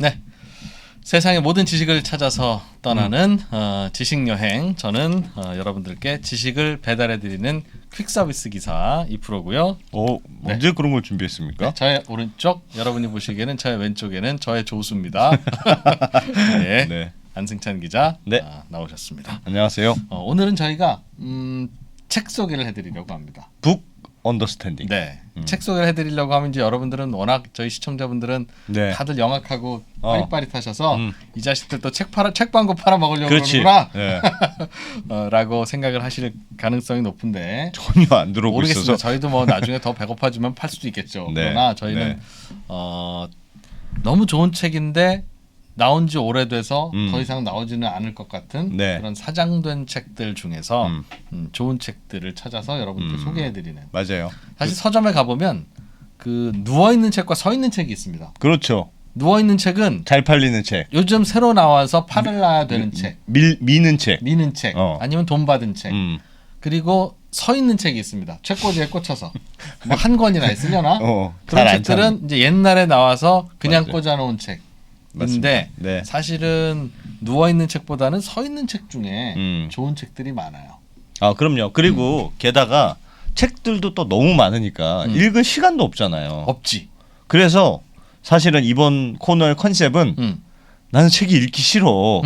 네, 세상의 모든 지식을 찾아서 떠나는 지식 여행. 저는 여러분들께 지식을 배달해드리는 퀵 서비스 기사 이프로고요. 언제 네. 그런 걸 준비했습니까? 네, 저의 오른쪽, 여러분이 보시기에는 저의 왼쪽에는 저의 조수입니다. 네, 네. 안승찬 기자 네. 나오셨습니다. 안녕하세요. 오늘은 저희가 책 소개를 해드리려고 합니다. 북 언더스탠딩. 네. 책 소개를 해드리려고 하면 이제 여러분들은 워낙 저희 시청자분들은 네. 다들 영악하고 빠릿빠릿하셔서 이 자식들 또 책 광고 팔아 먹으려고 그렇지. 그러는구나 네. 라고 생각을 하실 가능성이 높은데 전혀 안 들어오고 모르겠습니다. 있어서 저희도 뭐 나중에 더 배고파지면 팔 수도 있겠죠. 네. 그러나 저희는 너무 좋은 책인데 나온 지 오래돼서 더 이상 나오지는 않을 것 같은 네. 그런 사장된 책들 중에서 좋은 책들을 찾아서 여러분께 소개해드리는. 맞아요. 사실 서점에 가보면 그 누워있는 책과 서있는 책이 있습니다. 그렇죠. 누워있는 책은 잘 팔리는 책. 요즘 새로 나와서 팔아야 되는 책. 미는 책. 미는 책. 아니면 돈 받은 책. 그리고 서있는 책이 있습니다. 책꽂이에 꽂혀서 뭐 한 권이나 있으려나? 그런 책들은 이제 옛날에 나와서 그냥 맞아요. 꽂아놓은 책. 맞습니다. 근데 네. 사실은 누워있는 책보다는 서있는 책 중에 좋은 책들이 많아요. 아 그럼요. 그리고 게다가 책들도 또 너무 많으니까 읽을 시간도 없잖아요. 없지. 그래서 사실은 이번 코너의 컨셉은 나는 책이 읽기 싫어.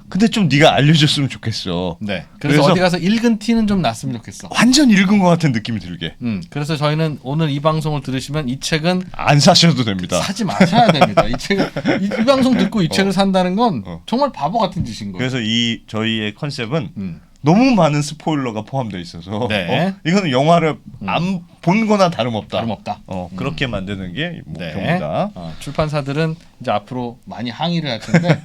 근데 좀 네가 알려줬으면 좋겠어. 네. 그래서 어디 가서 읽은 티는 좀 났으면 좋겠어. 완전 읽은 것 같은 느낌이 들게. 그래서 저희는 오늘 이 방송을 들으시면 이 책은 안 사셔도 됩니다. 사지 마셔야 됩니다. 이 책을 이 방송 듣고 이 책을 산다는 건 정말 바보 같은 짓인 거예요. 그래서 이 저희의 컨셉은 너무 많은 스포일러가 포함되어 있어서 네. 이거는 영화를 안 본 거나 다름없다. 그렇게 만드는 게 목표입니다. 네. 출판사들은 이제 앞으로 많이 항의를 할 텐데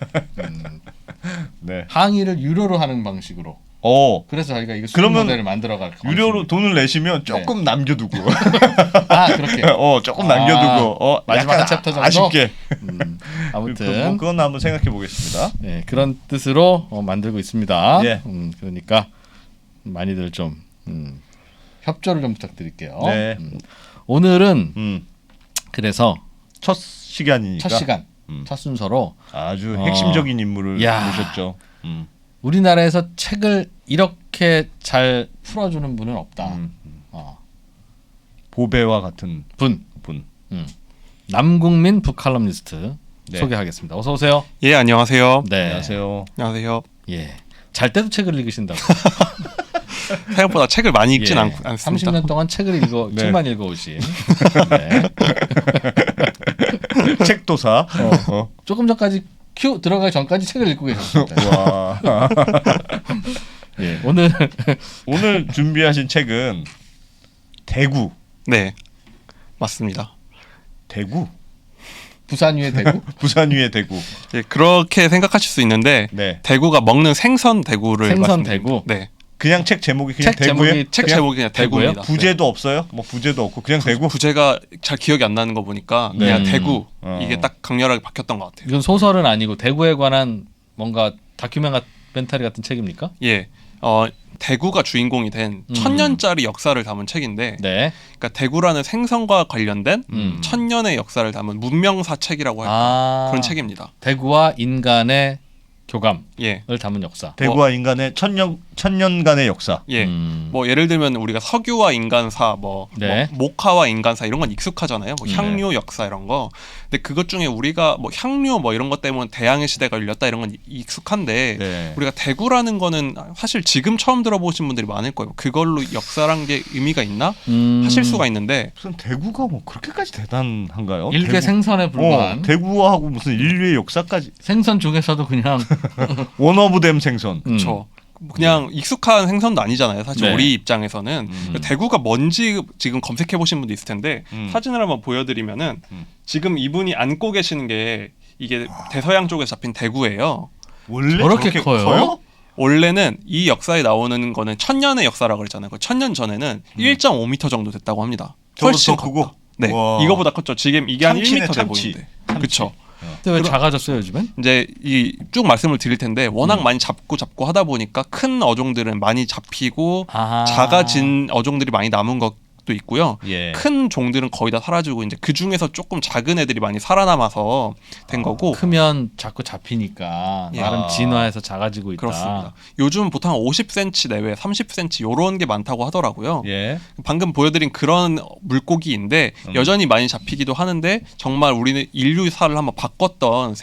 네. 항의를 유료로 하는 방식으로. 그래서 저희가 이거 수익 모델을 만들어갈 겁니다. 유료로 돈을 내시면 조금 남겨두고. 그렇게. 조금 남겨두고. 마지막 한 챕터 정도. 아쉽게. 아무튼 그건 한번 생각해 보겠습니다. 네, 그런 뜻으로 만들고 있습니다. 예. 그러니까 많이들 좀 협조를 좀 부탁드릴게요. 네. 오늘은 그래서 첫 시간이니까. 첫 시간, 첫 순서로 아주 핵심적인 인물을 모셨죠. 우리나라에서 책을 이렇게 잘 풀어주는 분은 없다. 보배와 같은 분. 남국민 북칼럼니스트 네. 소개하겠습니다. 어서 오세요. 예, 안녕하세요. 네. 안녕하세요. 안녕하세요. 예. 잘 때도 책을 읽으신다고. 생각보다 책을 많이 읽진 않습니다. 30년 동안 책을 책만 읽어오신. 네. 책도사. 조금 전까지 큐 들어가기 전까지 책을 읽고 계셨습니다. 와. 예, 오늘 준비하신 책은 대구. 네, 맞습니다. 대구? 부산 위의 대구? 부산 위의 대구. 예, 그렇게 생각하실 수 있는데 네. 대구가 먹는 생선 대구를 생선 대구. 네. 그냥 책 제목이 그냥 대구예요? 책 제목이 그냥 대구입니다. 부제도 없어요? 뭐 부제도 없고 그냥 대구? 부제가 잘 기억이 안 나는 거 보니까 그냥 대구 이게 딱 강렬하게 바뀌었던 것 같아요. 이건 소설은 아니고 대구에 관한 뭔가 다큐멘터리 같은 책입니까? 예, 대구가 주인공이 된 1000년짜리 역사를 담은 책인데, 네. 그러니까 대구라는 생선과 관련된 1000년의 역사를 담은 문명사 책이라고 할 그런 책입니다. 대구와 인간의 교감을 예. 담은 역사. 대구와 인간의 천년간의 역사. 예. 뭐 예를 들면 우리가 석유와 인간사, 뭐 목화와 인간사 이런 건 익숙하잖아요. 뭐 향료 역사 이런 거. 근데 그것 중에 우리가 뭐 향료 뭐 이런 것 때문에 대항해 시대가 열렸다 이런 건 익숙한데 우리가 대구라는 거는 사실 지금 처음 들어보신 분들이 많을 거예요. 그걸로 역사란 게 의미가 있나 하실 수가 있는데 무슨 대구가 뭐 그렇게까지 대단한가요? 일개 생선에 불과한 대구하고 무슨 인류의 역사까지 생선 중에서도 그냥 원 오브 댐 생선. 그렇죠. 그냥 익숙한 생선도 아니잖아요. 사실 우리 입장에서는 대구가 뭔지 지금 검색해 보신 분도 있을 텐데 사진을 한번 보여드리면은 지금 이분이 안고 계시는 게 이게 대서양 쪽에서 잡힌 대구예요. 원래 저렇게 커요? 원래는 이 역사에 나오는 거는 1000년의 역사라고 그랬잖아요. 그 1000년 전에는 1.5m 정도 됐다고 합니다. 훨씬 크고. 네, 와. 이거보다 컸죠. 지금 이게 한 참치네, 1m 돼 참치. 보이는데. 그렇죠. 근데 왜 작아졌어요 요즘엔? 이제 이 쭉 말씀을 드릴 텐데 워낙 많이 잡고 하다 보니까 큰 어종들은 많이 잡히고 작아진 어종들이 많이 남은 것도 종족도 있고요. 예. 큰 종들은 거의 다 사라지고 이제 그 중에서 조금 작은 애들이 많이 살아남아서 된 거고. 크면 자꾸 잡히니까 예. 나름 진화해서 작아지고 있다. 그렇습니다. 요즘 보통 50cm 내외, 30cm 요런 게 많다고 하더라고요. 예. 방금 보여드린 그런 물고기인데 여전히 많이 잡히기도 하는데 정말 우리는 인류사를 한번 바꿨던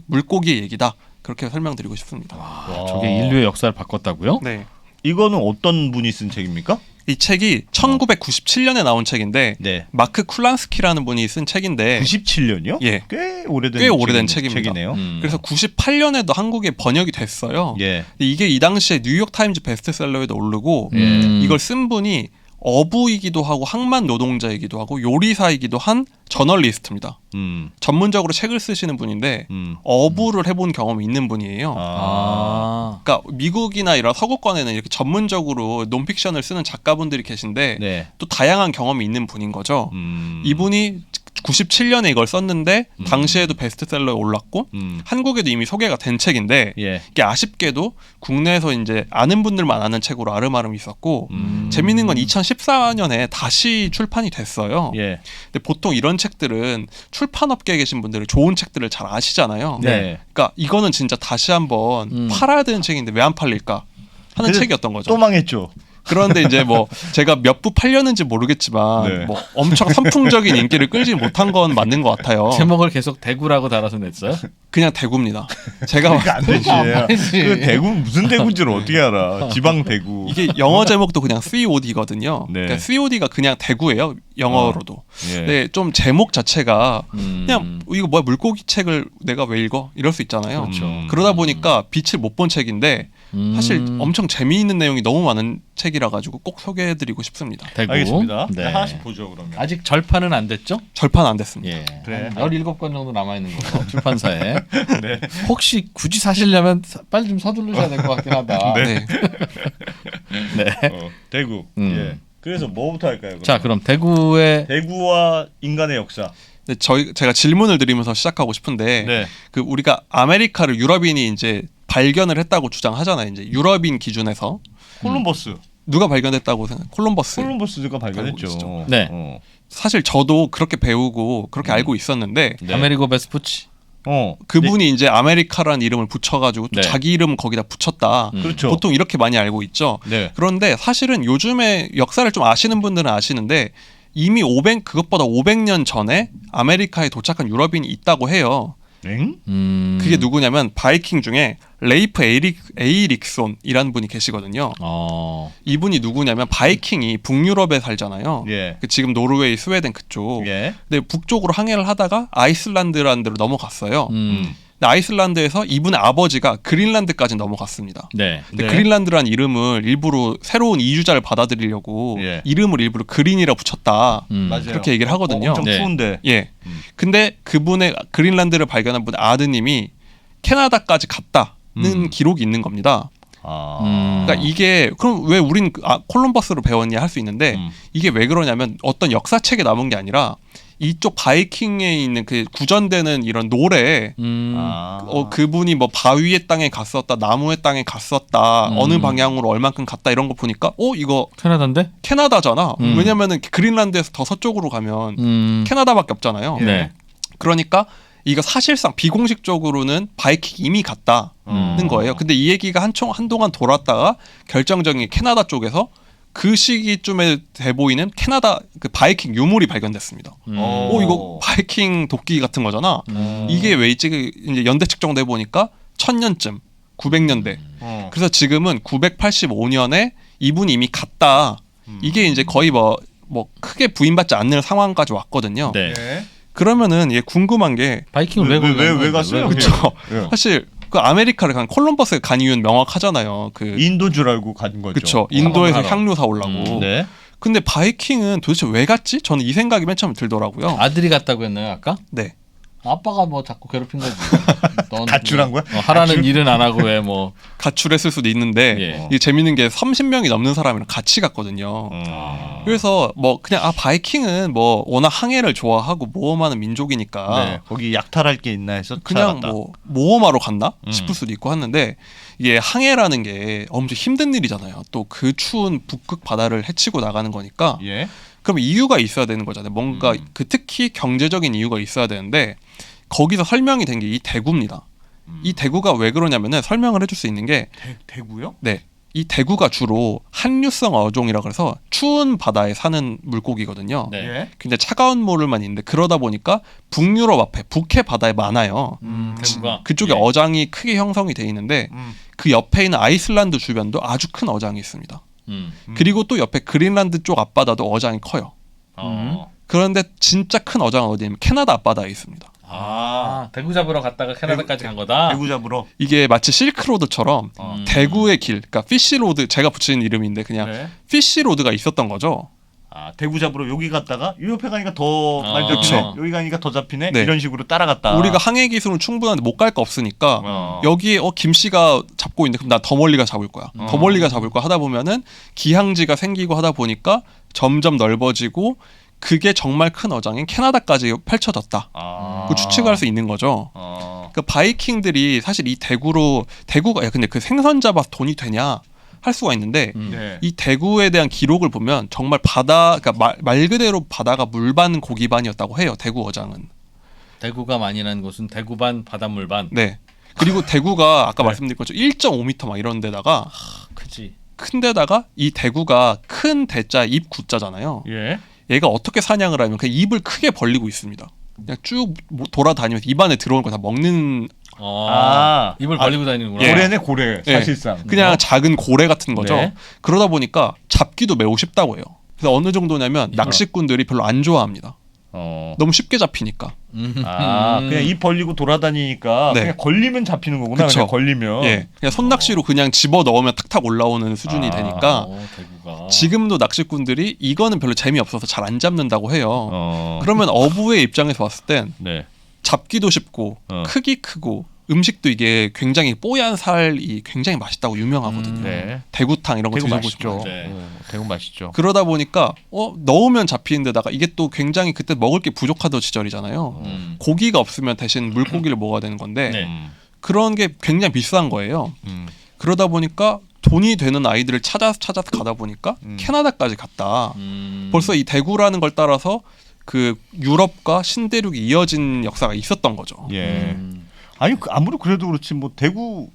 물고기의 얘기다. 그렇게 설명드리고 싶습니다. 와, 저게 인류의 역사를 바꿨다고요? 네. 이거는 어떤 분이 쓴 책입니까? 이 책이 1997년에 나온 책인데 네. 마크 쿨란스키라는 분이 쓴 책인데 97년이요? 예. 꽤 오래된 책입니다. 책이네요. 그래서 98년에도 한국에 번역이 됐어요. 예. 근데 이게 이 당시에 뉴욕 타임즈 베스트셀러에도 오르고 이걸 쓴 분이 어부이기도 하고 항만 노동자이기도 하고 요리사이기도 한 저널리스트입니다. 전문적으로 책을 쓰시는 분인데 어부를 해본 경험이 있는 분이에요. 그러니까 미국이나 이런 서구권에는 이렇게 전문적으로 논픽션을 쓰는 작가분들이 계신데 네. 또 다양한 경험이 있는 분인 거죠. 이분이 97년에 이걸 썼는데 당시에도 베스트셀러에 올랐고 한국에도 이미 소개가 된 책인데 예. 이게 아쉽게도 국내에서 이제 아는 분들만 아는 책으로 아름아름 있었고 재밌는 건 2014년에 다시 출판이 됐어요. 예. 근데 보통 이런 책들은 출판업계에 계신 분들은 좋은 책들을 잘 아시잖아요. 네. 그러니까 이거는 진짜 다시 한번 팔아야 되는 책인데 왜 안 팔릴까 하는 책이었던 거죠. 또 망했죠. 그런데 이제 뭐 제가 몇 부 팔렸는지 모르겠지만 네. 뭐 엄청 선풍적인 인기를 끌지 못한 건 맞는 것 같아요. 제목을 계속 대구라고 달아서 냈어요? 그냥 대구입니다. 제가 그러니까 안 되지. 그 대구 무슨 대구인지를 어떻게 알아? 지방 대구. 이게 영어 제목도 그냥 COD거든요. 네. 그러니까 COD가 그냥 대구예요. 영어로도. 예. 근데 좀 제목 자체가 그냥 이거 뭐야 물고기 책을 내가 왜 읽어? 이럴 수 있잖아요. 그렇죠. 그러다 보니까 빛을 못 본 책인데 사실 엄청 재미있는 내용이 너무 많은 책이라 가지고 꼭 소개해드리고 싶습니다. 대구. 알겠습니다. 네. 하나씩 보죠 그러면. 아직 절판은 안 됐죠? 절판 안 됐습니다. 예. 그래. 17권 정도 남아 있는 거고 출판사에. 네. 혹시 굳이 사시려면 빨리 좀 서두르셔야 될 것 같긴 하다. 네. 네. 대구. 음. 예. 그래서 뭐부터 할까요? 그러면? 자, 그럼 대구의 대구와 인간의 역사. 네, 제가 질문을 드리면서 시작하고 싶은데 네. 그 우리가 아메리카를 유럽인이 이제 발견을 했다고 주장하잖아요. 이제 유럽인 기준에서 콜럼버스. 누가 발견했다고 생각? 콜럼버스. 콜럼버스가 알고 발견했죠. 계시죠? 네. 사실 저도 그렇게 배우고 그렇게 알고 있었는데 네. 아메리고 베스푸치. 그분이 이제 아메리카라는 이름을 붙여가지고 또 네. 자기 이름 거기다 붙였다. 그렇죠. 보통 이렇게 많이 알고 있죠. 네. 그런데 사실은 요즘에 역사를 좀 아시는 분들은 아시는데 이미 그것보다 500년 전에 아메리카에 도착한 유럽인이 있다고 해요. 그게 누구냐면 바이킹 중에 레이프 에이릭손이라는 분이 계시거든요. 이분이 누구냐면 바이킹이 북유럽에 살잖아요. 예. 지금 노르웨이, 스웨덴 그쪽. 예. 근데 북쪽으로 항해를 하다가 아이슬란드라는 데로 넘어갔어요. 근데 아이슬란드에서 이분의 아버지가 그린란드까지 넘어갔습니다. 네. 근데 네. 그린란드라는 이름을 일부러 새로운 이주자를 받아들이려고 예. 이름을 일부러 그린이라 붙였다. 맞아요. 그렇게 얘기를 하거든요. 엄청 네. 추운데. 예. 근데 그분의 그린란드를 발견한 분의 아드님이 캐나다까지 갔다는 기록이 있는 겁니다. 그러니까 이게 그럼 왜 우린 콜럼버스로 배웠냐 할 수 있는데 이게 왜 그러냐면 어떤 역사책에 남은 게 아니라 이쪽 바이킹에 있는 그 구전되는 이런 노래 그분이 뭐 바위의 땅에 갔었다 나무의 땅에 갔었다 어느 방향으로 얼만큼 갔다 이런 거 보니까 이거 캐나다인데? 캐나다잖아. 왜냐면은 그린란드에서 더 서쪽으로 가면 캐나다밖에 없잖아요. 네. 그러니까 이거 사실상 비공식적으로는 바이킹 이미 갔다는 거예요. 근데 이 얘기가 한동안 돌았다가 결정적인 캐나다 쪽에서 그 시기쯤에 돼 보이는 캐나다 그 바이킹 유물이 발견됐습니다. 이거 바이킹 도끼 같은 거잖아. 이게 왜 있지? 이제 연대 측정돼 보니까 1000년쯤 900년대. 그래서 지금은 985년에 이분이 이미 갔다. 이게 이제 거의 뭐 크게 부인받지 않는 상황까지 왔거든요. 네. 예. 그러면 궁금한 게 바이킹을 왜 갔어요? 그렇죠. 예. 사실 그 아메리카를 간 콜럼버스가 간 이유는 명확하잖아요. 인도 줄 알고 간 거죠. 그렇죠. 인도에서 하러. 향료 사오려고. 네. 근데 바이킹은 도대체 왜 갔지? 저는 이 생각이 맨 처음 들더라고요. 아들이 갔다고 했나요 아까? 네. 아빠가 뭐 자꾸 괴롭힌 거지. 넌 가출한 거야? 하라는 가출? 일은 안 하고 왜 뭐. 가출했을 수도 있는데 예. 이게 재밌는 게 30명이 넘는 사람이랑 같이 갔거든요. 그래서 뭐 그냥 바이킹은 뭐 워낙 항해를 좋아하고 모험하는 민족이니까 네. 거기 약탈할 게 있나 해서 그냥 찾아갔다. 뭐 모험하러 갔나 싶을 수도 있고 하는데 이게 항해라는 게 엄청 힘든 일이잖아요. 또 그 추운 북극 바다를 헤치고 나가는 거니까 예. 그럼 이유가 있어야 되는 거잖아요. 뭔가 그 특히 경제적인 이유가 있어야 되는데 거기서 설명이 된 게 이 대구입니다. 이 대구가 왜 그러냐면은 설명을 해줄 수 있는 게 대구요? 네. 이 대구가 주로 한류성 어종이라 그래서 추운 바다에 사는 물고기거든요. 네. 예. 근데 차가운 물만 있는데 그러다 보니까 북유럽 앞에 북해 바다에 많아요. 대구가 그쪽에 예. 어장이 크게 형성이 돼 있는데 그 옆에 있는 아이슬란드 주변도 아주 큰 어장이 있습니다. 그리고 또 옆에 그린란드 쪽 앞바다도 어장이 커요. 그런데 진짜 큰 어장은 어디냐면 캐나다 앞바다에 있습니다. 대구 잡으러 갔다가 캐나다까지 간 거다. 대구 잡으러. 이게 마치 실크로드처럼 대구의 길, 그러니까 피쉬로드 제가 붙인 이름인데 그냥 네. 피쉬로드가 있었던 거죠. 대구 잡으러 여기 갔다가 이 옆에 가니까 더 많이 잡히네. 그쵸. 여기 가니까 더 잡히네. 네. 이런 식으로 따라갔다. 우리가 항해 기술은 충분한데 못 갈 거 없으니까 여기에 김 씨가 잡고 있는데 그럼 나 더 멀리가 잡을 거야. 더 멀리가 잡을 거야 하다 보면은 기항지가 생기고 하다 보니까 점점 넓어지고 그게 정말 큰 어장인 캐나다까지 펼쳐졌다. 그 추측할 수 있는 거죠. 그 바이킹들이 사실 이 대구가 야 근데 그 생선 잡아서 돈이 되냐 할 수가 있는데 네. 이 대구에 대한 기록을 보면 정말 바다 그러니까 말 그대로 바다가 물반 고기반이었다고 해요. 대구 어장은. 대구가 많이 난 곳은 대구반 바닷물반. 네. 그리고 대구가 아까 말씀드린 것처럼 1.5m 막 이런 데다가 크지. 큰 데다가 이 대구가 큰 대자 입 구자잖아요. 예. 얘가 어떻게 사냥을 하면 그 입을 크게 벌리고 있습니다. 그냥 쭉 돌아다니면서 입안에 들어온 거 다 먹는 입을 벌리고 다니는구나. 고래네 고래 사실상. 그냥 작은 고래 같은 거죠. 네. 그러다 보니까 잡기도 매우 쉽다고 해요. 그래서 어느 정도냐면 낚시꾼들이 별로 안 좋아합니다. 너무 쉽게 잡히니까. 그냥 입 벌리고 돌아다니니까 네. 그냥 걸리면 잡히는 거구나. 그쵸. 그냥 걸리면. 예, 그냥 손낚시로 그냥 집어 넣으면 탁탁 올라오는 수준이 되니까 대구가. 지금도 낚시꾼들이 이거는 별로 재미없어서 잘 안 잡는다고 해요. 그러면 어부의 입장에서 봤을 땐 네. 잡기도 쉽고 크기 크고 음식도 이게 굉장히 뽀얀 살이 굉장히 맛있다고 유명하거든요. 네. 대구탕 이런 거 대구 드셔보시죠. 맛있죠. 네. 대구 맛있죠. 그러다 보니까 넣으면 잡히는 데다가 이게 또 굉장히 그때 먹을 게 부족하던 시절이잖아요. 고기가 없으면 대신 물고기를 먹어야 되는 건데 네. 그런 게 굉장히 비싼 거예요. 그러다 보니까 돈이 되는 아이들을 찾아서 가다 보니까 캐나다까지 갔다. 벌써 이 대구라는 걸 따라서 그 유럽과 신대륙이 이어진 역사가 있었던 거죠. 예. 아니 아무리 그래도 그렇지 뭐 대구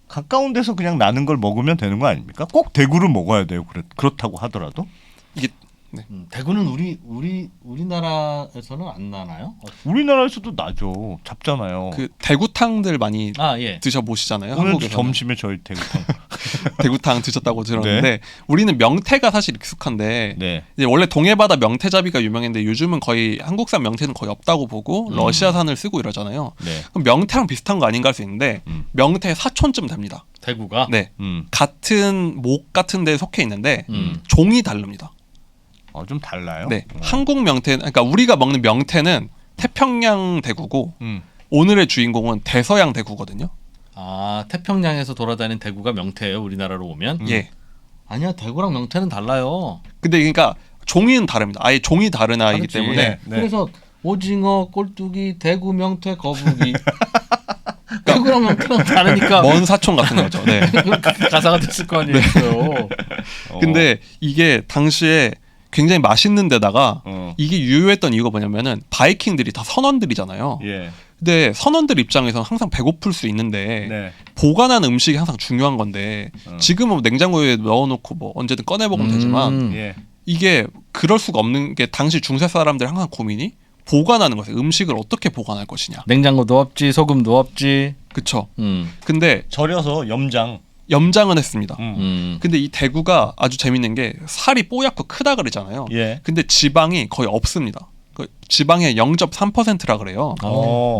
가까운 데서 그냥 나는 걸 먹으면 되는 거 아닙니까? 꼭 대구를 먹어야 돼요. 그렇다고 하더라도. 이게 대구는 우리나라에서는 안 나나요? 우리나라에서도 나죠. 잡잖아요. 그 대구탕들 많이 예. 드셔보시잖아요. 오늘 한국에서는. 점심에 저희 대구탕. 대구탕 드셨다고 들었는데 우리는 명태가 사실 익숙한데 네. 이제 원래 동해바다 명태잡이가 유명했는데 요즘은 거의 한국산 명태는 거의 없다고 보고 러시아산을 쓰고 이러잖아요. 네. 그럼 명태랑 비슷한 거 아닌가 할 수 있는데 명태 사촌쯤 됩니다. 대구가. 네, 같은 목 같은 데에 속해 있는데 음. 종이 다릅니다. 좀 달라요. 네, 한국 명태, 그러니까 우리가 먹는 명태는 태평양 대구고 오늘의 주인공은 대서양 대구거든요. 태평양에서 돌아다니는 대구가 명태예요. 우리나라로 오면. 예. 아니야, 대구랑 명태는 달라요. 근데 그러니까 종이는 다릅니다. 아예 종이 다른 아이기 다르지. 때문에 네. 그래서 오징어, 꼴뚜기, 대구, 명태, 거북이. 대구랑 명태랑 다르니까 먼 사촌 같은 거죠. 네. 가사가 됐을 거 아니에요. 근데 이게 당시에 굉장히 맛있는 데다가 이게 유효했던 이유가 뭐냐면은 바이킹들이 다 선원들이잖아요. 예. 근데 선원들 입장에서는 항상 배고플 수 있는데 네. 보관하는 음식이 항상 중요한 건데 지금은 냉장고에 넣어놓고 뭐 언제든 꺼내 먹으면 되지만 예. 이게 그럴 수가 없는 게 당시 중세 사람들 항상 고민이 보관하는 거예요. 음식을 어떻게 보관할 것이냐. 냉장고도 없지, 소금도 없지. 그쵸. 근데 절여서 염장은 했습니다. 음. 근데 이 대구가 아주 재밌는 게 살이 뽀얗고 크다 그러잖아요. 예. 근데 지방이 거의 없습니다. 그 지방의 0.3%라 그래요.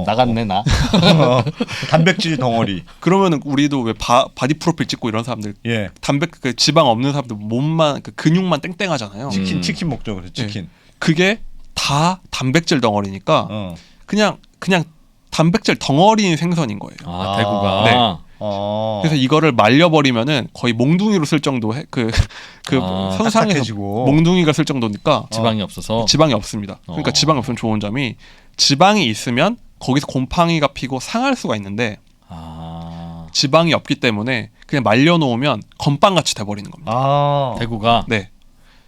나갔네 나. 단백질 덩어리. 그러면은 우리도 왜 바디 프로필 찍고 이런 사람들 예. 그 지방 없는 사람들 몸만 그 근육만 땡땡하잖아요. 치킨 먹죠. 그래. 치킨. 그게 다 단백질 덩어리니까 그냥 단백질 덩어리인 생선인 거예요. 대구가. 네. 그래서 이거를 말려버리면은 거의 몽둥이로 쓸 정도 선상에서 딱딱해지고. 몽둥이가 쓸 정도니까 지방이 없어서. 지방이 없습니다. 그러니까 지방이 없으면 좋은 점이 지방이 있으면 거기서 곰팡이가 피고 상할 수가 있는데 지방이 없기 때문에 그냥 말려놓으면 건빵같이 돼버리는 겁니다. 대구가. 네.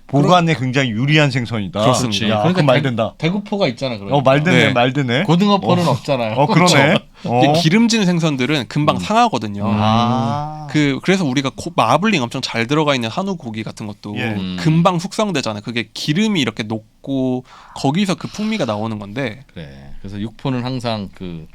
보관에 굉장히 유리한 생선이다. 그렇습니다. 야, 그러니까 말 된다. 대구포가 있잖아. 그러니까. 말 되네, 네. 말 되네. 고등어포는 없잖아요. 그러네. 근데 기름진 생선들은 금방 상하거든요. 아. 그래서 우리가 마블링 엄청 잘 들어가 있는 한우 고기 같은 것도 예. 금방 숙성되잖아요. 그게 기름이 이렇게 녹고 거기서 그 풍미가 나오는 건데 그래. 그래서 육포는 항상 그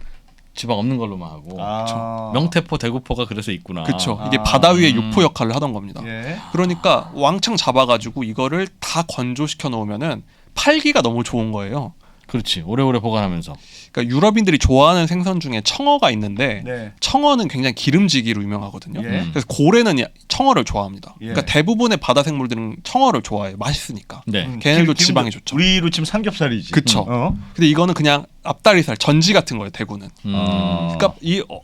지방 없는 걸로만 하고 아. 명태포, 대구포가 그래서 있구나. 그쵸. 이게 아. 바다 위에 육포 역할을 하던 겁니다. 예. 그러니까 왕창 잡아가지고 이거를 다 건조시켜 놓으면은 팔기가 너무 좋은 거예요. 그렇지. 오래오래 보관하면서. 그러니까 유럽인들이 좋아하는 생선 중에 청어가 있는데 네. 청어는 굉장히 기름지기로 유명하거든요. 예. 그래서 고래는 청어를 좋아합니다. 예. 그러니까 대부분의 바다 생물들은 청어를 좋아해요. 맛있으니까. 네. 걔네들도 지금 지방이 좋죠. 우리로 치면 삼겹살이지. 그쵸. 어? 근데 이거는 그냥 앞다리살, 전지 같은 거예요. 대구는. 아. 그러니까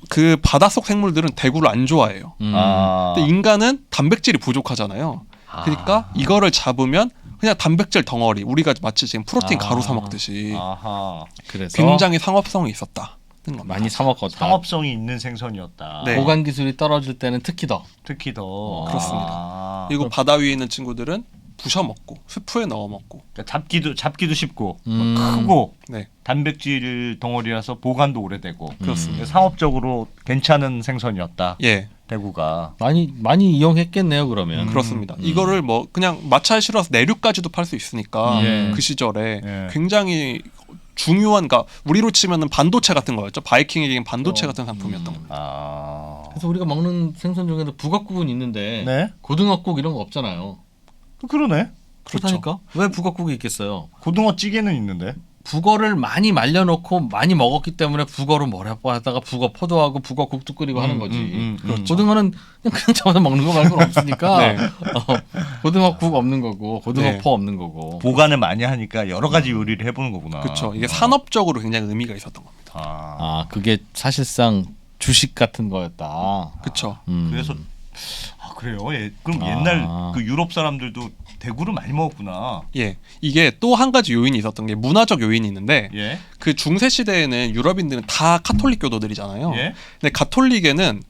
그 바닷속 생물들은 대구를 안 좋아해요. 아. 근데 인간은 단백질이 부족하잖아요. 그러니까 이거를 잡으면 그냥 단백질 덩어리. 우리가 마치 지금 프로틴 가루 사 먹듯이 아하. 그래서 굉장히 상업성이 있었다는 겁니다. 많이 사 먹었다. 상업성이 있는 생선이었다. 네. 보관 기술이 떨어질 때는 특히 더. 특히 더 그렇습니다. 아. 그리고 바다 위에 있는 친구들은 부셔 먹고 스프에 넣어 먹고. 그러니까 잡기도 쉽고 음. 크고 네, 단백질 덩어리라서 보관도 오래되고 그렇습니다. 상업적으로 괜찮은 생선이었다. 예, 대구가. 많이 이용했겠네요. 그러면. 그렇습니다. 이거를 뭐 그냥 마차에 실어서 내륙까지도 팔 수 있으니까 예. 그 시절에 예. 굉장히 중요한, 그러니까 우리로 치면은 반도체 같은 거였죠. 바이킹에겐 반도체 어. 같은 상품이었던 겁니다. 아. 그래서 우리가 먹는 생선 중에도 북엇국은 있는데 네. 고등어국 이런 거 없잖아요. 그러네. 그렇다니까? 왜 북엇국이 있겠어요? 고등어 찌개는 있는데. 북어를 많이 말려놓고 많이 먹었기 때문에 북어로 뭐라고 하다가 북어 포도하고 북어국도 끓이고 하는 거지. 그렇죠. 고등어는 그냥 잡아서 먹는 거 말고는 없으니까 네. 고등어국 없는 거고 고등어포 네. 없는 거고. 보관을 많이 하니까 여러 가지 요리를 해보는 거구나. 그렇죠. 이게 산업적으로 굉장히 의미가 있었던 겁니다. 아. 그게 사실상 주식 같은 거였다. 그렇죠. 그래서 그래요. 그럼 아. 옛날 그 유럽 사람들도 대구를 많이 먹었구나. 예, 이게 또 한 가지 요인이 있었던 게 문화적 요인이 있는데 예. 그 중세 시대에는 유럽인들은 다 카톨릭 교도들이잖아요. 예. 근데 가톨릭에는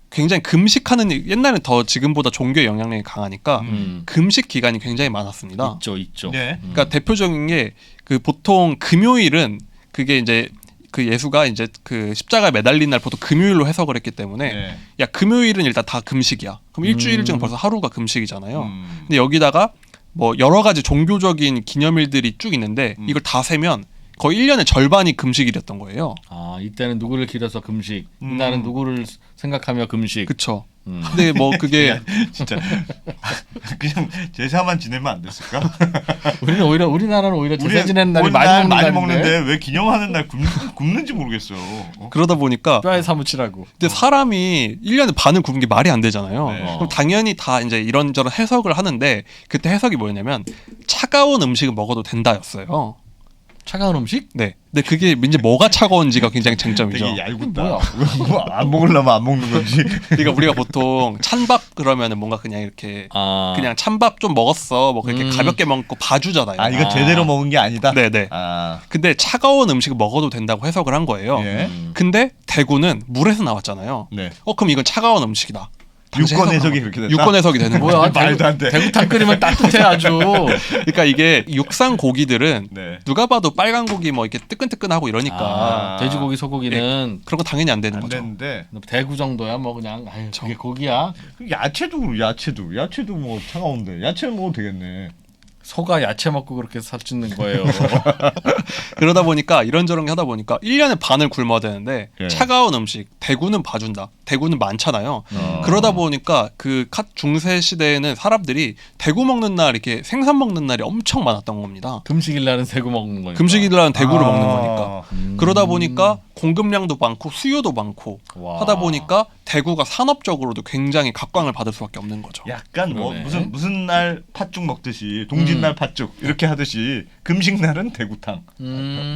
굉장히 금식하는 옛날엔 더 지금보다 종교의 영향력이 강하니까 금식 기간이 굉장히 많았습니다. 있죠. 네. 그러니까 대표적인 게 그 보통 금요일은 그게 이제 그 예수가 이제 그 십자가에 매달린 날 보통 금요일로 해석을 했기 때문에 네. 야 금요일은 일단 다 금식이야. 그럼 일주일중 벌써 하루가 금식이잖아요. 근데 여기다가 뭐 여러 가지 종교적인 기념일들이 쭉 있는데 이걸 다 세면 거의 1년의 절반이 금식일이었던 거예요. 이때는 누구를 기려서 금식, 이날은 누구를 생각하며 금식. 그쵸. 근데 뭐 그게 진짜 그냥 제사만 지내면 안 됐을까? 우리나라는 오히려 제사 지내는 날이 우리 많이 날 먹는 많이 날인데 먹는데 왜 기념하는 날 굶는지 모르겠어요. 그러다 보니까 뼈에 사무치라고. 근데 사람이 1년에 반을 굶는 게 말이 안 되잖아요. 네. 그럼 당연히 다 이제 이런저런 해석을 하는데 그때 해석이 뭐였냐면 차가운 음식을 먹어도 된다였어요. 차가운 음식? 네. 근데 그게 이제 뭐가 차가운지가 굉장히 쟁점이죠. 되게 얄궂다. 뭐야? 뭐 안 먹으려면 안 먹는 건지. 그러니까 우리가 보통 찬밥 그러면은 뭔가 그냥 이렇게 그냥 찬밥 좀 먹었어. 뭐 그렇게 가볍게 먹고 봐주잖아요. 아 이건 제대로 먹은 게 아니다. 네네. 근데 차가운 음식을 먹어도 된다고 해석을 한 거예요. 예. 근데 대구는 물에서 나왔잖아요. 네. 그럼 이건 차가운 음식이다. 유권 해석이 그렇게 됐다. 유권 해석이 되는 거예요. 뭐야? 말도 안 돼. 대구탕 끓이면 따뜻해 아주. 그러니까 이게 육상 고기들은 네. 누가 봐도 빨간 고기 뭐 이렇게 뜨끈뜨끈하고 이러니까 돼지고기, 소고기는 그런 거 당연히 안 되는 안 거죠. 되는데 대구 정도야 뭐 그냥 그게 고기야. 야채도 뭐 차가운데 야채 먹어도 되겠네. 소가 야채 먹고 그렇게 살찌는 거예요. 그러다 보니까 이런저런 게 하다 보니까 1년에 반을 굶어야 되는데 예. 차가운 음식 대구는 봐준다. 대구는 많잖아요. 그러다 보니까 그 중세 시대에는 사람들이 대구 먹는 날 이렇게 생선 먹는 날이 엄청 많았던 겁니다. 금식일 날은 대구 먹는 거니까. 금식이라는 대구를 먹는 거니까. 그러다 보니까 공급량도 많고 수요도 많고 와. 하다 보니까 대구가 산업적으로도 굉장히 각광을 받을 수밖에 없는 거죠. 약간 뭐 그러네. 무슨 날 팥죽 먹듯이 동짓날 팥죽 이렇게 하듯이 금식 날은 대구탕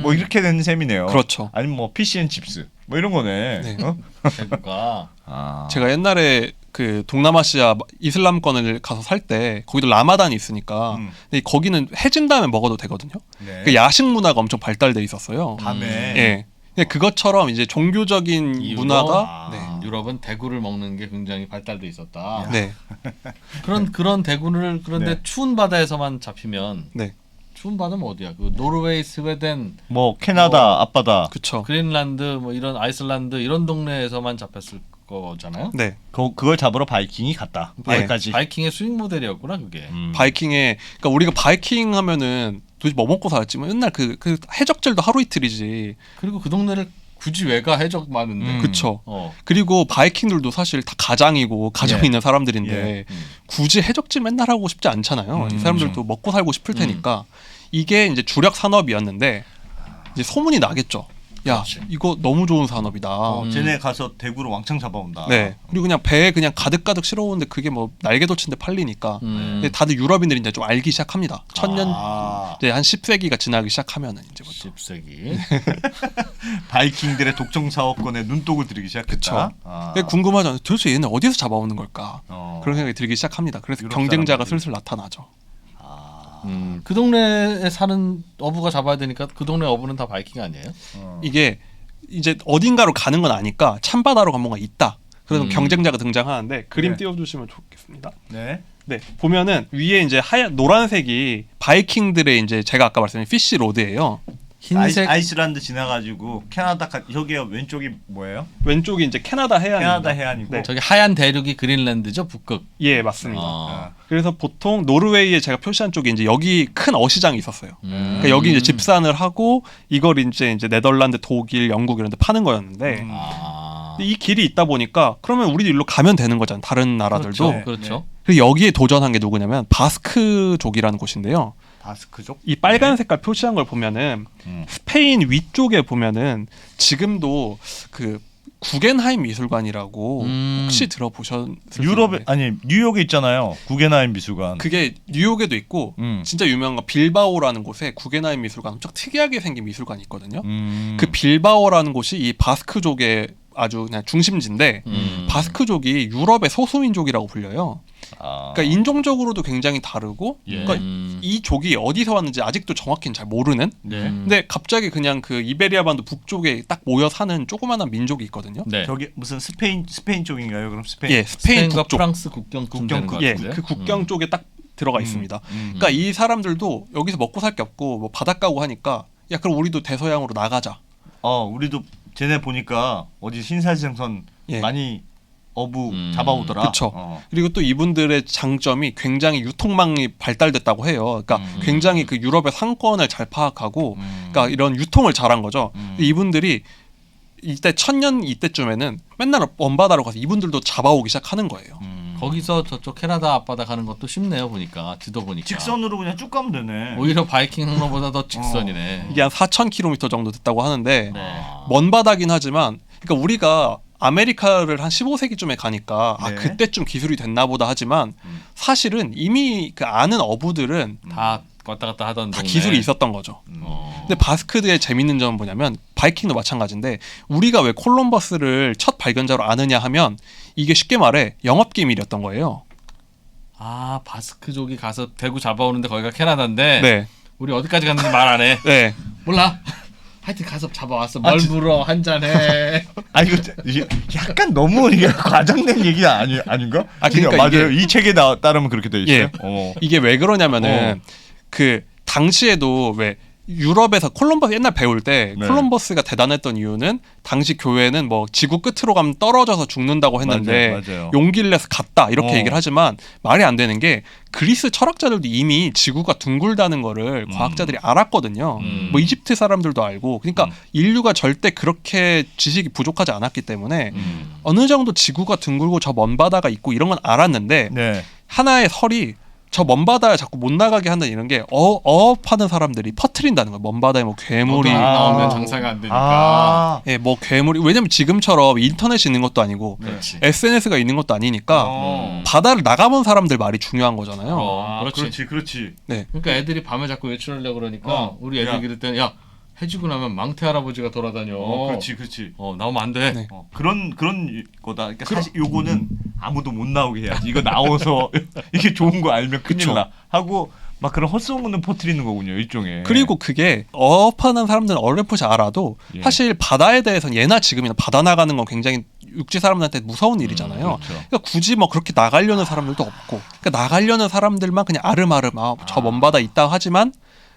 뭐 이렇게 된 셈이네요. 그렇죠. 아니면 뭐 피시앤칩스 뭐 이런 거네. 네. 어? 대구가. 제가 옛날에 그 동남아시아 이슬람권을 가서 살 때 거기도 라마단이 있으니까 근데 거기는 해진 다음에 먹어도 되거든요. 네. 그 야식 문화가 엄청 발달돼 있었어요. 밤에 예. 근데 그것처럼 이제 종교적인 이유로? 문화가 네. 유럽은 대구를 먹는 게 굉장히 발달돼 있었다. 네. 그런 대구를 그런데 네. 추운 바다에서만 잡히면 네. 추운 바다는 어디야? 그 노르웨이, 스웨덴, 뭐 캐나다 앞바다 그쵸. 그린란드, 뭐 이런 아이슬란드 이런 동네에서만 잡혔을 거잖아요. 네. 그걸 잡으러 바이킹이 갔다. 거기까지. 바이킹의 수익 모델이었구나 그게. 바이킹에 그러니까 우리가 바이킹 하면은 도대체 뭐 먹고 살았지? 뭐 맨날 그 해적절도 하루 이틀이지. 그리고 그 동네를 굳이 왜 가? 해적 많은데. 그쵸. 어. 그리고 바이킹들도 사실 다 가장이고 가정 예. 있는 사람들인데 예. 굳이 해적질 맨날 하고 싶지 않잖아요. 이 사람들도 먹고 살고 싶을 테니까 이게 이제 주력 산업이었는데 이제 소문이 나겠죠. 야, 그렇지. 이거 너무 좋은 산업이다. 쟤네 가서 대구를 왕창 잡아온다. 네. 그리고 그냥 배에 그냥 가득가득 실어오는데 그게 뭐 날개도치인데 팔리니까 근데 다들 유럽인들이 이제 좀 알기 시작합니다. 천년 이제 한 10세기가 지나기 시작하면은 이제부터. 10세기. 바이킹들의 독점 사업권에 눈독을 들이기 시작했다. 그쵸. 아. 근데 궁금하잖아요. 도대체 얘네 어디서 잡아오는 걸까? 어. 그런 생각이 들기 시작합니다. 그래서 유럽 경쟁자가 사람들이. 슬슬 나타나죠. 그 동네에 사는 어부가 잡아야 되니까 그 동네 어부는 다 바이킹 아니에요? 이게 이제 어딘가로 가는 건 아니까 찬바다로 가면 뭔가 있다. 그래서 경쟁자가 등장하는데 그림 네. 띄워주시면 좋겠습니다. 네. 네, 보면은 위에 이제 하얀 노란색이 바이킹들의 이제 제가 아까 말씀드린 피시 로드예요. 흰색 아이슬란드 지나가지고 캐나다 여기가 왼쪽이 뭐예요? 왼쪽이 이제 캐나다 해안입니다. 캐나다 해안이고. 네. 저기 하얀 대륙이 그린란드죠, 북극. 예, 맞습니다. 아. 그래서 보통 노르웨이에 제가 표시한 쪽에 이제 여기 큰 어시장이 있었어요. 그러니까 여기 이제 집산을 하고 이걸 이제 네덜란드, 독일, 영국 이런 데 파는 거였는데 아. 근데 이 길이 있다 보니까 그러면 우리도 일로 가면 되는 거잖아요. 다른 나라들도. 그렇죠. 그렇죠. 그리고 여기에 도전한 게 누구냐면 바스크족이라는 곳인데요. 바스크족? 이 빨간 색깔 표시한 걸 보면은 스페인 위쪽에 보면은 지금도 그 구겐하임 미술관이라고 혹시 들어보셨을 유럽에 텐데. 아니 뉴욕에 있잖아요. 구겐하임 미술관. 그게 뉴욕에도 있고 진짜 유명한 거 빌바오라는 곳에 구겐하임 미술관 엄청 특이하게 생긴 미술관이 있거든요. 그 빌바오라는 곳이 이 바스크족의 아주 그냥 중심지인데 바스크족이 유럽의 소수민족이라고 불려요. 그러니까 인종적으로도 굉장히 다르고 예. 그러니까 이 족이 어디서 왔는지 아직도 정확히는 잘 모르는 네. 근데 갑자기 그냥 그 이베리아 반도 북쪽에 딱 모여 사는 조그마한 민족이 있거든요. 네. 저기 무슨 스페인 쪽인가요? 그럼 스페인. 예, 스페인 스페인과 북쪽. 프랑스 국경쯤 되는 것 예, 같은데. 그 국경 쪽에 딱 들어가 있습니다. 그러니까 이 사람들도 여기서 먹고 살 게 없고 뭐 바닷 가고 하니까 야 그럼 우리도 대서양으로 나가자. 우리도 쟤네 보니까 어디 신사생선 예. 많이 어부 잡아오더라. 그쵸. 그리고 또 이분들의 장점이 굉장히 유통망이 발달됐다고 해요. 그러니까 굉장히 그 유럽의 상권을 잘 파악하고 그러니까 이런 유통을 잘한 거죠. 이분들이 이때 1000년 이때쯤에는 맨날 먼바다로 가서 이분들도 잡아오기 시작하는 거예요. 거기서 저쪽 캐나다 앞바다 가는 것도 쉽네요 보니까 지도 보니까. 직선으로 그냥 쭉 가면 되네. 오히려 바이킹 항로보다 더 직선이네. 이게 한 4000km 정도 됐다고 하는데 네. 먼 바다긴 하지만 그러니까 우리가 아메리카를 한 15세기쯤에 가니까 네. 그때쯤 기술이 됐나 보다 하지만 사실은 이미 그 아는 어부들은 다 왔다 갔다 하던 다 동네. 기술이 있었던 거죠. 근데 바스크드의 재밌는 점은 뭐냐면 바이킹도 마찬가지인데 우리가 왜 콜럼버스를 첫 발견자로 아느냐 하면 이게 쉽게 말해 영업기밀이었던 거예요. 아 바스크족이 가서 대구 잡아오는데 거기가 캐나다인데 네. 우리 어디까지 갔는지 말 안 해. 네. 몰라. 하여튼 가서 잡아왔어. 뭘 물어 한잔 해. 이게 약간 너무 이게 과장된 얘기 아닌가? 그러니까 맞아요. 이 책에 따르면 그렇게 돼 있어요. 예. 이게 왜 그러냐면은 그 당시에도 왜 유럽에서 콜럼버스 옛날 배울 때 네. 콜럼버스가 대단했던 이유는 당시 교회는 뭐 지구 끝으로 가면 떨어져서 죽는다고 했는데 맞아요. 용기를 내서 갔다 이렇게 어. 얘기를 하지만 말이 안 되는 게 그리스 철학자들도 이미 지구가 둥글다는 거를 과학자들이 알았거든요. 뭐 이집트 사람들도 알고 그러니까 인류가 절대 그렇게 지식이 부족하지 않았기 때문에 어느 정도 지구가 둥글고 저 먼 바다가 있고 이런 건 알았는데 네. 하나의 설이 저 먼바다에 자꾸 못 나가게 한다는 이런 게 어업하는 사람들이 퍼트린다는 거예요. 먼바다에 뭐 괴물이 나오면 장사가 안 되니까. 예, 뭐 괴물이 왜냐면 지금처럼 인터넷이 있는 것도 아니고 그렇지. SNS가 있는 것도 아니니까 바다를 나가본 사람들 말이 중요한 거잖아요. 그렇지. 네. 그러니까 애들이 밤에 자꾸 외출하려고 그러니까 우리 애들 기를 때는 야 해지고 나면 망태 할아버지가 돌아다녀. 그렇지. 나오면 안 돼. 네. 그런 거다. 그러니까 사실 요거는 아무도 못 나오게 해야지. 이거 나와서 이게 좋은 거 알면 큰일 나 하고 막 그런 헛소문을 퍼뜨리는 거군요. 일종의. 그리고 그게 어업하는 사람들은 어렴풋이 알아도 예. 사실 바다에 대해서는 예나 지금이나 바다 나가는 건 굉장히 육지 사람들한테 무서운 일이잖아요. 그렇죠. 그러니까 굳이 뭐 그렇게 나가려는 사람들도 없고, 그러니까 나가려는 사람들만 그냥 아름아름 저 먼 바다 있다 하지만,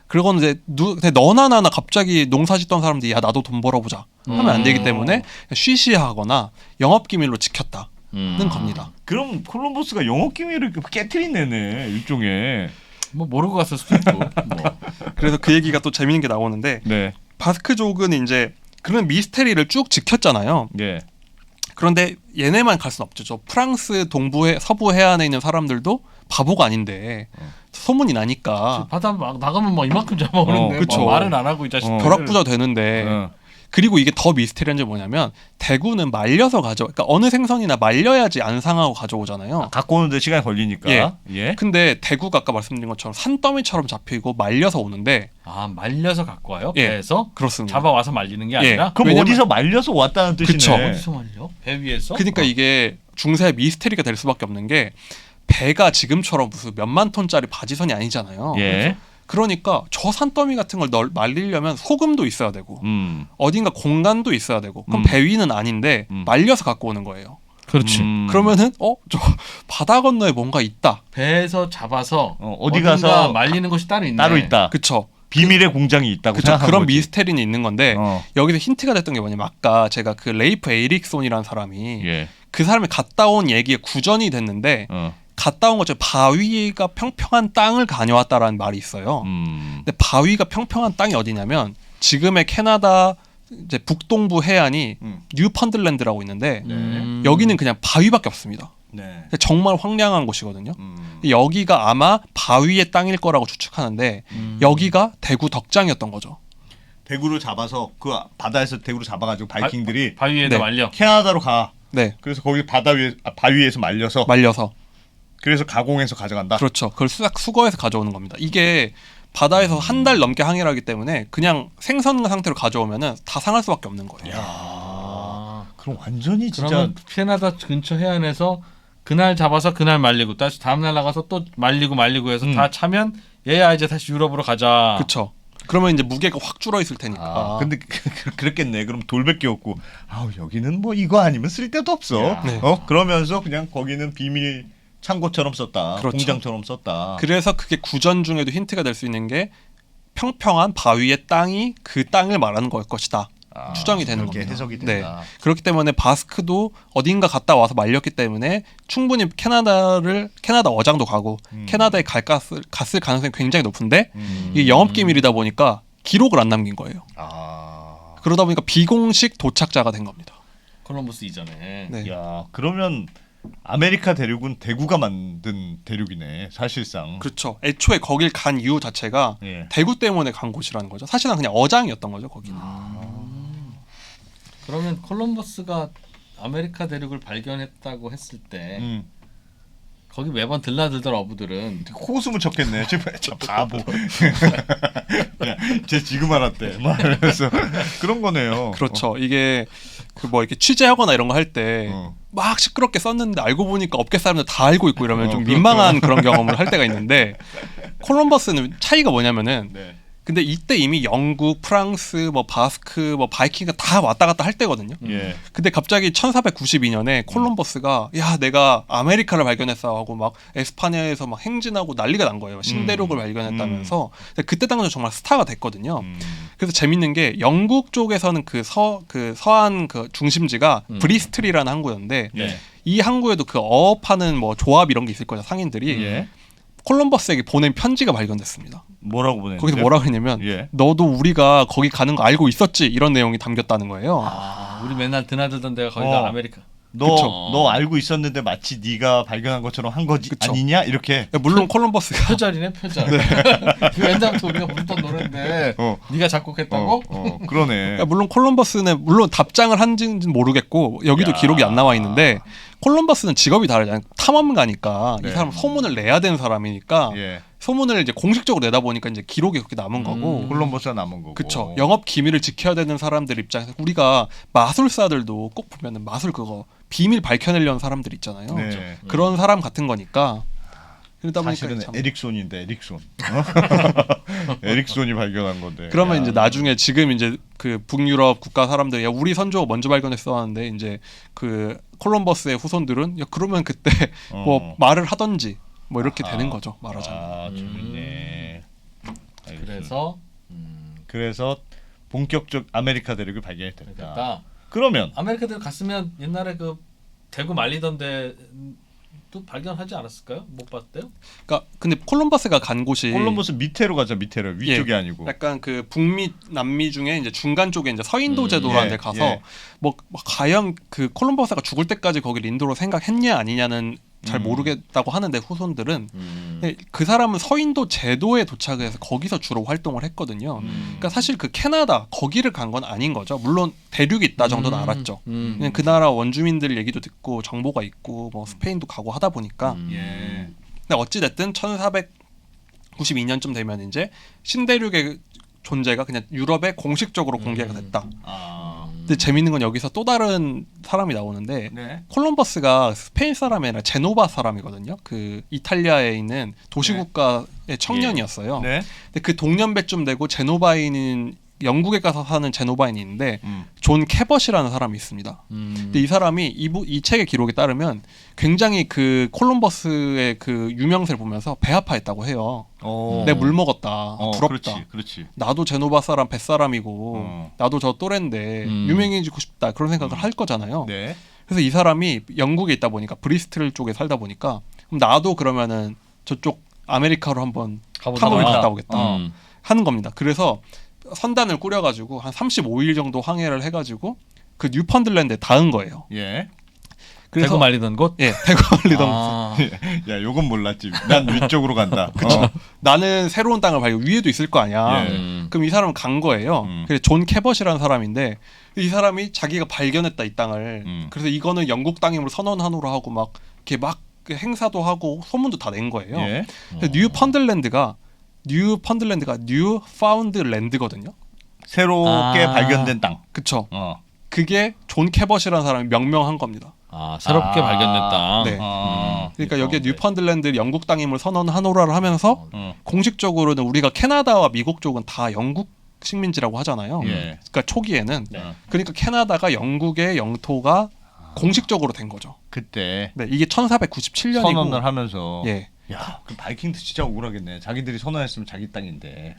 그리고는 이제 근데 너나 나나 갑자기 농사짓던 사람들이 야 나도 돈 벌어보자 하면 안 되기 때문에 쉬쉬하거나 영업 기밀로 지켰다는 겁니다. 그럼 콜럼버스가 영업 기밀을 깨트린 애네 일종의. 뭐 모르고 갔을 수도 있고. 뭐. 그래서 그 얘기가 또 재밌는 게 나오는데 네. 바스크족은 이제 그런 미스테리를 쭉 지켰잖아요. 예. 그런데 얘네만 갈 순 없죠. 저 프랑스 서부 해안에 있는 사람들도 바보가 아닌데 소문이 나니까 바다 막 나가면 막 이만큼 잡아오는데 그쵸. 뭐 말은 안 하고 이 자식들. 벼락부자 되는데 그리고 이게 더 미스테리한 게 뭐냐면 대구는 말려서 그러니까 어느 생선이나 말려야지 안 상하고 가져오잖아요. 갖고 오는데 시간이 걸리니까. 예. 예. 근데 대구가 아까 말씀드린 것처럼 산더미처럼 잡히고 말려서 오는데 아 말려서 갖고 와요? 예. 배에서? 그렇습니다. 잡아와서 말리는 게 아니라? 그럼 왜냐면- 어디서 말려서 왔다는 뜻이네. 그쵸. 어디서 말려? 배 위에서? 그러니까 이게 중세의 미스테리가 될 수밖에 없는 게 배가 지금처럼 무슨 몇만 톤짜리 바지선이 아니잖아요. 예. 그러니까 저 산더미 같은 걸 말리려면 소금도 있어야 되고 어딘가 공간도 있어야 되고 그럼 배 위는 아닌데 말려서 갖고 오는 거예요. 그렇지. 그러면은 저 바다 건너에 뭔가 있다. 배에서 잡아서 어디 어딘가 가서 말리는 곳이 따로 있네. 따로 있다. 그쵸? 비밀의 공장이 있다고 그쵸? 생각하는 그런 거지. 미스테리는 있는 건데 여기서 힌트가 됐던 게 뭐냐면 아까 제가 그 레이프 에릭손이라는 사람이 예. 그 사람이 갔다 온 얘기에 구전이 됐는데 갔다 온 것처럼 바위가 평평한 땅을 다녀왔다라는 말이 있어요. 근데 바위가 평평한 땅이 어디냐면 지금의 캐나다 이제 북동부 해안이 뉴펀들랜드라고 있는데 여기는 그냥 바위밖에 없습니다. 네. 정말 황량한 곳이거든요. 여기가 아마 바위의 땅일 거라고 추측하는데 여기가 대구 덕장이었던 거죠. 대구를 잡아서 그 바다에서 대구를 잡아가지고 바이킹들이 바위에다 네. 말려. 캐나다로 가. 네, 그래서 거기 바다 위에 바위에서 말려서 말려서 그래서 가공해서 가져간다. 그렇죠. 그걸 싹 수거해서 가져오는 겁니다. 이게 바다에서 한 달 넘게 항해하기 때문에 그냥 생선 상태로 가져오면은 다 상할 수밖에 없는 거예요. 아. 그럼 완전히 진짜 그러면 캐나다 근처 해안에서 그날 잡아서 그날 말리고 다시 다음 날 나가서 또 말리고 해서 다 차면 얘야 이제 다시 유럽으로 가자. 그렇죠. 그러면 이제 무게가 확 줄어 있을 테니까. 아, 근데 그랬겠네. 그럼 돌밖에 없고 아우 여기는 뭐 이거 아니면 쓸 데도 없어. 네. 그러면서 그냥 거기는 비밀 창고처럼 썼다. 그렇죠. 공장처럼 썼다. 그래서 그게 구전 중에도 힌트가 될 수 있는 게 평평한 바위의 땅이 그 땅을 말하는 걸 것이다. 추정이 되는 그렇게 겁니다. 해석이 네. 된다. 그렇기 때문에 바스크도 어딘가 갔다 와서 말렸기 때문에 충분히 캐나다 어장도 가고 캐나다에 갔을 가능성이 굉장히 높은데 이게 영업 기밀이다 보니까 기록을 안 남긴 거예요. 그러다 보니까 비공식 도착자가 된 겁니다. 콜럼버스 이전에. 네. 야 그러면 아메리카 대륙은 대구가 만든 대륙이네 사실상. 그렇죠. 애초에 거길 간 이유 자체가 예. 대구 때문에 간 곳이라는 거죠. 사실은 그냥 어장이었던 거죠. 거기는. 그러면 콜럼버스가 아메리카 대륙을 발견했다고 했을 때 거기 매번 들나들던 어부들은 코웃음을 쳤겠네. 저 바보. 쟤 지금 알았대. 막 이러면서 그런 거네요. 그렇죠. 이게 그 뭐 이렇게 취재하거나 이런 거 할 때 막 시끄럽게 썼는데 알고 보니까 업계 사람들 다 알고 있고 이러면 좀 민망한 그런 경험을 할 때가 있는데 콜럼버스는 차이가 뭐냐면은 네. 근데 이때 이미 영국, 프랑스, 뭐 바스크, 뭐 바이킹가 다 왔다 갔다 할 때거든요. 예. 근데 갑자기 1492년에 콜럼버스가 야 내가 아메리카를 발견했어 하고 막 에스파냐에서 막 행진하고 난리가 난 거예요. 신대륙을 발견했다면서. 근데 그때 당시 정말 스타가 됐거든요. 그래서 재밌는 게 영국 쪽에서는 그 서안 그 중심지가 브리스틀이라는 항구였는데 예. 이 항구에도 그 어업하는 뭐 조합 이런 게 있을 거죠 상인들이. 예. 콜럼버스에게 보낸 편지가 발견됐습니다. 뭐라고 보냈는데? 거기서 뭐라고 했냐면 예. 너도 우리가 거기 가는 거 알고 있었지 이런 내용이 담겼다는 거예요. 우리 맨날 드나들던 데가 거기가 아메리카. 너 알고 있었는데 마치 네가 발견한 것처럼 한 거지 그쵸. 아니냐 이렇게. 물론 콜럼버스가 표절이네 표절. 그 옛날부터 우리가 부르던 노래인데 네가 작곡했다고? 그러네. 물론 콜럼버스는 물론 답장을 한지는 모르겠고 여기도 기록이 안 나와 있는데 콜럼버스는 직업이 다르잖아요. 탐험가니까 네. 이 사람 소문을 내야 되는 사람이니까 예. 소문을 이제 공식적으로 내다 보니까 이제 기록이 그렇게 남은 거고. 콜럼버스가 남은 거고. 그쵸. 영업 기밀을 지켜야 되는 사람들 입장에서 우리가 마술사들도 꼭 보면은 마술 그거 비밀 밝혀내려는 사람들 있잖아요. 네. 그런 사람 같은 거니까 그러다 보니까 사실은 참. 에릭손인데 에릭손. 에릭손이 발견한 건데. 그러면 야. 이제 나중에 지금 이제 그 북유럽 국가 사람들이 야 우리 선조가 먼저 발견했어 하는데 이제 그 콜럼버스의 후손들은 야 그러면 그때 뭐 말을 하던지 뭐 이렇게 되는 거죠 말하자면. 아 재밌네. 그래서 본격적 아메리카 대륙을 발견했다. 그러니까 그러면 아메리카 대륙 갔으면 옛날에 그 대구 말리던데 또 발견하지 않았을까요? 못 봤대요? 그러니까 근데 콜럼버스가 간 곳이 콜럼버스 밑으로 가자 밑으로 위쪽이 아니고. 약간 그 북미 남미 중에 이제 중간 쪽에 이제 서인도 제도라는 예, 데 가서 예. 뭐 과연 그 콜럼버스가 죽을 때까지 거길 인도로 생각했냐 아니냐는 잘 모르겠다고 하는데 후손들은 그 사람은 서인도 제도에 도착해서 거기서 주로 활동을 했거든요. 그러니까 사실 그 캐나다 거기를 간 건 아닌 거죠. 물론 대륙이 있다 정도는 알았죠. 그냥 그 나라 원주민들 얘기도 듣고 정보가 있고 뭐 스페인도 가고 하다 보니까. 예. 근데 어찌 됐든 1492년쯤 되면 이제 신대륙의 존재가 그냥 유럽에 공식적으로 공개가 됐다. 근데 재밌는 건 여기서 또 다른 사람이 나오는데 네. 콜럼버스가 스페인 사람이 아니라 제노바 사람이거든요. 그 이탈리아에 있는 도시국가의 청년이었어요. 네. 근데 그 동년배쯤 되고 제노바인은 영국에 가서 사는 제노바인이 있는데 존 캐벗이라는 사람이 있습니다. 근데 이 사람이 이 책의 기록에 따르면 굉장히 그 콜럼버스의 그 유명세를 보면서 배 아파했다고 해요. 내 물 먹었다. 부럽다. 그렇지. 나도 제노바 사람 뱃사람이고 나도 저 또래인데 유명해지고 싶다. 그런 생각을 할 거잖아요. 네. 그래서 이 사람이 영국에 있다 보니까 브리스틀 쪽에 살다 보니까 그럼 나도 그러면은 저쪽 아메리카로 한번 탐험을 갔다 오겠다 하는 겁니다. 그래서 선단을 꾸려가지고 한 35일 정도 항해를 해가지고 그 뉴펀들랜드에 닿은 거예요. 예. 대구 말리던 곳? 예, 대구 말리던 야, 요건 몰랐지. 난 위쪽으로 간다. 그쵸. 나는 새로운 땅을 발견 위에도 있을 거 아니야. 예. 그럼 이 사람은 간 거예요. 그래서 존 캐벗이라는 사람인데 이 사람이 자기가 발견했다 이 땅을. 그래서 이거는 영국 땅임으로 선언하노라 하고 막 이렇게 막 행사도 하고 소문도 다 낸 거예요. 예. 뉴펀들랜드가 뉴 파운드 랜드거든요. 새롭게 발견된 땅. 그쵸. 그게 존 캐벗이라는 사람이 명명한 겁니다. 새롭게 발견됐다. 네. 그러니까 여기에 뉴펀들랜드 영국 땅임을 선언하노라를 하면서 공식적으로는 우리가 캐나다와 미국 쪽은 다 영국 식민지라고 하잖아요. 예. 그러니까 초기에는 네. 그러니까 캐나다가 영국의 영토가 공식적으로 된 거죠. 그때 네, 이게 1497년이고 선언을 하면서 예. 야, 그 바이킹도 진짜 억울하겠네. 자기들이 선언했으면 자기 땅인데.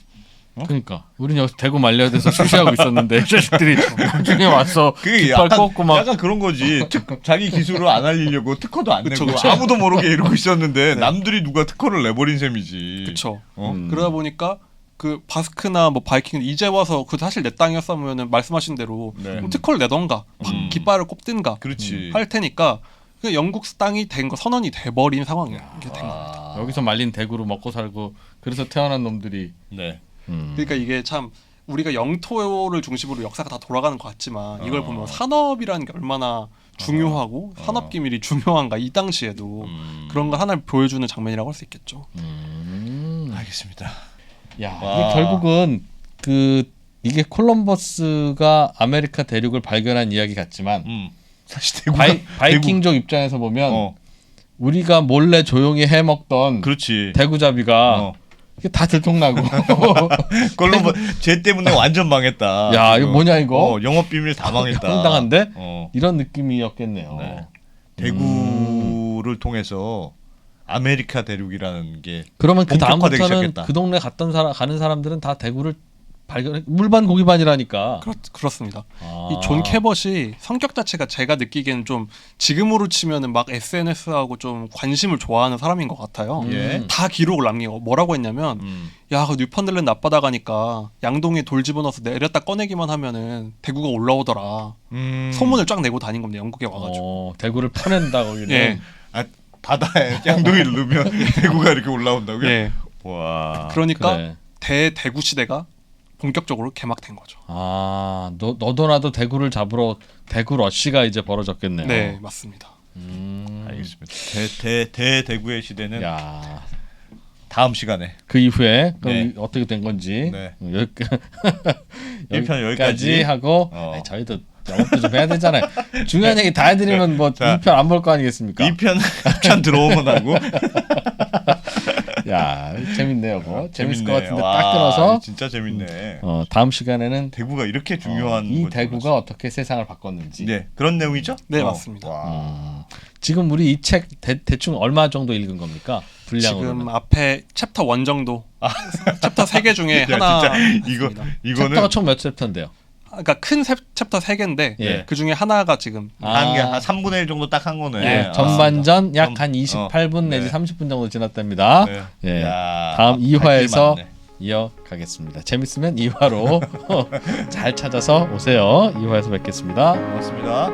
그러니까 우리는 여기서 대구 말려야 돼서 쉬쉬하고 있었는데 이 자식들이 나중에 와서 그게 깃발 약간, 꽂고 막 약간 그런 거지. 자기 기술을 안 알리려고 특허도 안 그쵸, 내고 그쵸. 아무도 모르게 이러고 있었는데 네. 남들이 누가 특허를 내버린 셈이지. 그렇죠. 어? 그러다 보니까 그 바스크나 뭐 바이킹 이제 와서 그 사실 내 땅이었으면은 말씀하신 대로 네. 특허를 내던가 깃발을 꼽든가 그렇지. 할 테니까 그 영국 땅이 된 거 선언이 돼버린 상황이 된 겁니다. 여기서 말린 대구로 먹고 살고 그래서 태어난 놈들이 네. 그러니까 이게 참 우리가 영토를 중심으로 역사가 다 돌아가는 것 같지만 이걸 보면 산업이라는 게 얼마나 중요하고 산업 기밀이 중요한가 이 당시에도 그런 걸 하나를 보여주는 장면이라고 할 수 있겠죠. 알겠습니다. 야, 와. 이게 결국은 이게 콜럼버스가 아메리카 대륙을 발견한 이야기 같지만 사실 대구가 바이킹족 입장에서 보면 어. 우리가 몰래 조용히 해먹던 그렇지. 대구잡이가 이게 다 들통나고 콜럼버 쟤 때문에 완전 망했다. 야, 지금. 이거 뭐냐 이거? 영업 비밀 다 망했다. 황당한데? 어. 이런 느낌이었겠네요. 네. 대구를 통해서 아메리카 대륙이라는 게 그러면 그 본격화되기 다음부터는 시작했다. 그 동네 가는 사람들은 다 대구를 발견해 물반 고기반이라니까. 그렇습니다. 이 존 캐벗이 성격 자체가 제가 느끼기에는 좀 지금으로 치면은 막 SNS하고 좀 관심을 좋아하는 사람인 것 같아요. 예. 다 기록을 남기고 뭐라고 했냐면 야, 그 뉴펀들랜드 앞바다 가니까 양동이에 돌 집어넣어서 내렸다 꺼내기만 하면은 대구가 올라오더라. 소문을 쫙 내고 다닌 겁니다. 영국에 와가지고. 대구를 파낸다 거기는. 예. 아, 바다에 양동이를 넣으면 대구가 이렇게 올라온다고요? 예. 와. 그러니까 그래. 대대구 시대가 본격적으로 개막된 거죠. 너도 나도 대구를 잡으러 대구 러시가 이제 벌어졌겠네요. 네, 맞습니다. 알겠습니다. 대구의 시대는 야, 다음 시간에 그 이후에 그럼 네. 어떻게 된 건지 네. 여기까지 여기까지 하고 아니, 저희도 영업도 좀 해야 되잖아요. 중요한 얘기 다 해드리면 뭐 자, 2편 안 볼 거 아니겠습니까? 2편 들어오면 하고 야 재밌네요. 그거. 재밌을 것 같은데 와, 딱 끊어서 진짜 재밌네. 다음 시간에는 대구가 이렇게 중요한 이 건지 대구가 어떻게 세상을 바꿨는지. 네, 그런 내용이죠? 네, 맞습니다. 와. 지금 우리 이 책 대충 얼마 정도 읽은 겁니까? 분량으로. 지금 앞에 챕터 1 정도, 챕터 3개 중에 야, 하나. 진짜 이거는 챕터가 총 몇 챕터인데요? 그러니까 큰 챕터 3개인데 예. 그 중에 하나가 지금 한 3분의 1 정도 딱 한 거네. 예, 아. 전반전 약 한 28분 내지 네. 30분 정도 지났답니다. 네. 예. 야, 다음 할 길이 2화에서 많네. 이어가겠습니다. 재밌으면 2화로 잘 찾아서 오세요. 2화에서 뵙겠습니다. 고맙습니다.